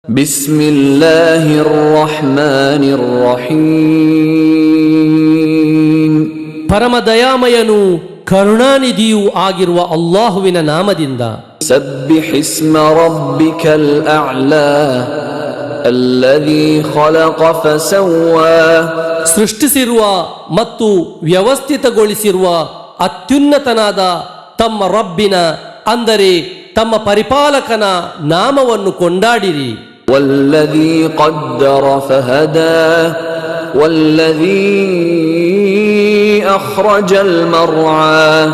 ಬಿಸ್ಮಿಲ್ಲಾಹಿರ್ ರಹ್ಮಾನಿರ್ ರಹೀಮ್. ಪರಮ ದಯಾಮಯನು ಕರುಣಾನಿಧಿಯೂ ಆಗಿರುವ ಅಲ್ಲಾಹುವಿನ ನಾಮದಿಂದ. ಸಬ್ಬಿಹಿಸ್ಮ ರಬ್ಬಿಕಲ್ ಅಅಲಾ ಅಲ್ಲದೀ ಖಲಕ ಫಸವ್ವಾ. ಸೃಷ್ಟಿಸಿರುವ ಮತ್ತು ವ್ಯವಸ್ಥಿತಗೊಳಿಸಿರುವ ಅತ್ಯುನ್ನತನಾದ ತಮ್ಮ ರಬ್ಬಿನ ಅಂದರೆ ತಮ್ಮ ಪರಿಪಾಲಕನ ನಾಮವನ್ನು ಕೊಂಡಾಡಿರಿ. ವಲ್ಲದೀ ಕದ್ದರ ಫಹದಾ ವಲ್ಲದೀ ಅಖ್ರಜಲ್ ಮರ್ಆ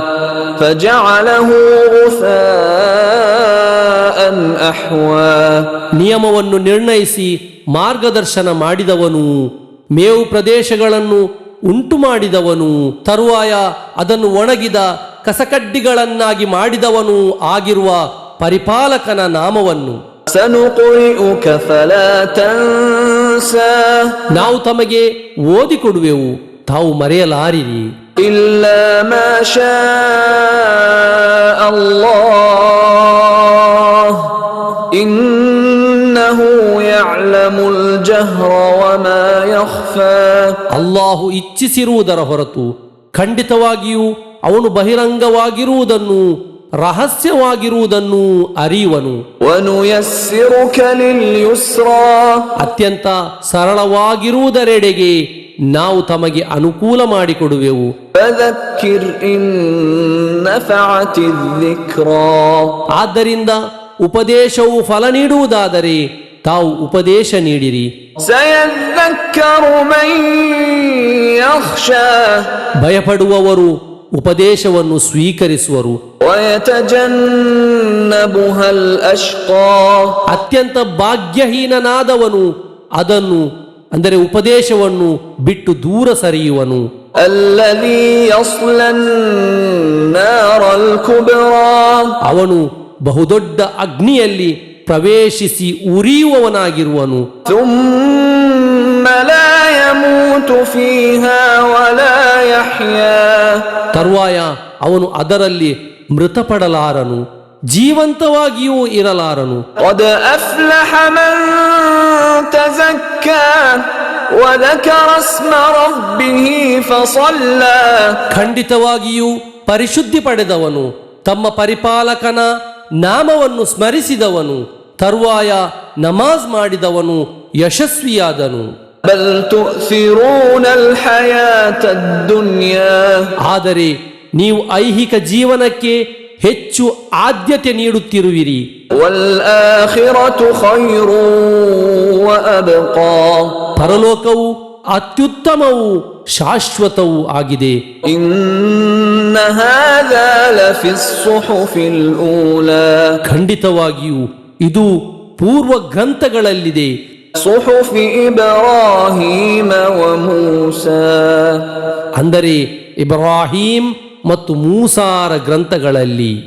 ಫಜಅಲಹು ಗುಫಾಅನ್ ಅಹ್ವಾ. ನಿಯಮವನ್ನು ನಿರ್ಣಯಿಸಿ ಮಾರ್ಗದರ್ಶನ ಮಾಡಿದವನು, ಮೇವು ಪ್ರದೇಶಗಳನ್ನು ಉಂಟು ಮಾಡಿದವನು, ತರುವಾಯ ಅದನ್ನು ಒಣಗಿದ ಕಸಕಡ್ಡಿಗಳನ್ನಾಗಿ ಮಾಡಿದವನು ಆಗಿರುವ ಪರಿಪಾಲಕನ ನಾಮವನ್ನು. ಸನುಕ್ರಿಉಕ ಫಲಾ ತನ್ಸಾ. ನಾವು ತಮಗೆ ಓದಿಕೊಡುವೆವು, ತಾವು ಮರೆಯಲಾರಿರಿ. ಇಲ್ಲಾ ಮಾ ಶಾ ಅಲ್ಲಾಹ್ ಇನ್ನಹು ಯಅಲಮುಲ್ ಜಹ್ರ ವಮಾ ಯಖ್ಫಾ. ಅಲ್ಲಾಹು ಇಚ್ಛಿಸಿರುವುದರ ಹೊರತು ಖಂಡಿತವಾಗಿಯೂ ಅವನು ಬಹಿರಂಗವಾಗಿರುವುದನ್ನು ರಹಸ್ಯವಾಗಿರುವುದನ್ನು ಅರಿಯುವನು. ವನುಯಸ್ಸಿರುಕ ಲಿಲ್ ಯುಸ್ರಾ. ಅತ್ಯಂತ ಸರಳವಾಗಿರುವುದರೆಡೆಗೆ ನಾವು ತಮಗೆ ಅನುಕೂಲ ಮಾಡಿಕೊಡುವೆವು. ಫದಕ್ಕಿರ್ ಇನ್ ನಫಅತಿ ذಿಕ್ರಾ. ಆದ್ದರಿಂದ ಉಪದೇಶವು ಫಲ ನೀಡುವುದಾದರೆ ತಾವು ಉಪದೇಶ ನೀಡಿರಿ. ಸಯذكರು ಮನ್ ಯಖ್ಶಾ. ಭಯಪಡುವವರು ಉಪದೇಶವನ್ನು ಸ್ವೀಕರಿಸುವರು. ವಯತಜನ್ನಬುಹಲ್ ಅಶ್ಕಾ. ಅತ್ಯಂತ ಭಾಗ್ಯಹೀನನಾದವನು ಅದನ್ನು ಅಂದರೆ ಉಪದೇಶವನ್ನು ಬಿಟ್ಟು ದೂರ ಸರಿಯುವನು. ಅಲ್ಲದೀ ಯಸ್ಲನ್ ನಾರಲ್ ಕುಬ್ರಾ. ಅವನು ಬಹುದೊಡ್ಡ ಅಗ್ನಿಯಲ್ಲಿ ಪ್ರವೇಶಿಸಿ ಉರಿಯುವವನಾಗಿರುವನು. ಥುಮ್ಮ ಲಾ ಯಮೂತು ಫೀಹಾ ವಲಾ ಯಹ್ಯಾ. ತರುವಾಯ ಅವನು ಅದರಲ್ಲಿ ಮೃತಪಡಲಾರನು, ಜೀವಂತವಾಗಿಯೂ ಇರಲಾರನು. ಕದ್ ಅಫ್ಲಹ ಮನ್ ತಜಕ್ಕಾ ವದಕರ ಸ್ಮ ರಬ್ಬಿಹಿ ಫಸಲ್ಲಾ. ಖಂಡಿತವಾಗಿಯೂ ಪರಿಶುದ್ಧಿ ಪಡೆದವನು, ತಮ್ಮ ಪರಿಪಾಲಕನ ನಾಮವನ್ನು ಸ್ಮರಿಸಿದವನು, ತರುವಾಯ ನಮಾಜ್ ಮಾಡಿದವನು ಯಶಸ್ವಿಯಾದನು. ಬಲ್ ತುಸಿರೂನಲ್ ಹಯಾತದ್ ದುನ್ಯಾ. ಆದರೆ ನೀವು ಐಹಿಕ ಜೀವನಕ್ಕೆ ಹೆಚ್ಚು ಆದ್ಯತೆ ನೀಡುತ್ತಿರುವಿರಿ. ವಲ್ ಆಖಿರತು ಖೈರು ವ ಅಬ್ಕಾ. ಪರಲೋಕವು ಅತ್ಯುತ್ತಮವೂ ಶಾಶ್ವತವೂ ಆಗಿದೆ. ಇನ್ನ ಹಾದಾ ಲಫಿಸ್ ಸುಹುಫಿಲ್ ಊಲಾ. ಖಂಡಿತವಾಗಿಯೂ ಇದು ಪೂರ್ವ ಗ್ರಂಥಗಳಲ್ಲಿದೆ. ಸುಹುಫಿ ಇಬ್ರಾಹೀಮ ವ ಮೂಸಾ. ಅಂದರೆ ಇಬ್ರಾಹಿಂ ಮತ್ತು ಮೂಸಾರ ಗ್ರಂಥಗಳಲ್ಲಿ.